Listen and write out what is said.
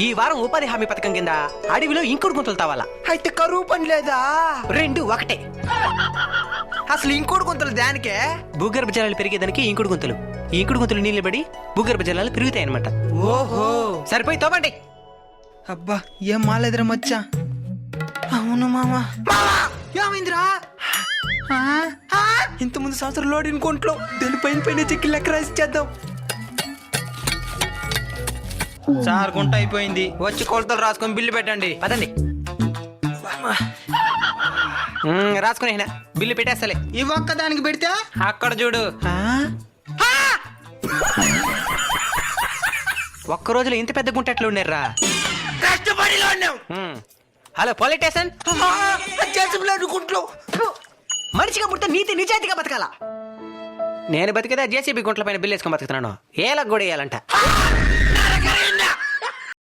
ఈ వారం ఉపాధి హామీ పథకం కింద అడవిలో ఇంకుడు గుంతలు తవ్వాలా. అయితే కరువు పని లేదా? రెండు ఒకటే. అసలు ఇంకోటి కొంతలు దానికే భూగర్భ జలాలు పెరిగేదానికి ఇంకుడు గుంతలు. ఈ ఇంకుడు గుంతలు నీళ్ళు పడి భూగర్భ జలాలు పెరుగుతాయి అనమాట. ఓహో, సరిపోయి తవ్వండి. అబ్బా ఏం మాలేదురా మచ్చా. అవును మామా. ఏమైందిరా? ఇంత ముందు సంవత్సరం లోడిన కొంట్లో దాని పైన పైన చెక్కి లెక్క రాసి చేద్దాం. సార్ గుంట అయిపోయింది, వచ్చి కొలతలు రాసుకొని బిల్లు పెట్టండి. పదండి. రాసుకునే బిల్లు పెట్టేస్తలే. ఈ ఒక్క దానికి పెడితే అక్కడ చూడు. ఒక్క రోజులో ఇంత పెద్ద గుంట ఎట్లా ఉన్నారా? కష్టపడిలో ఉన్నాం. Hello police station. గుంట్లో మనిషిగా పుడితే నీతి నిజాయితీగా బతకాల. నేను బతికేదా జేసీబీ గుంట్ల పైన బిల్లు వేసుకొని బతుకుతున్నాను. ఏలకు కూడా వేయాలంట.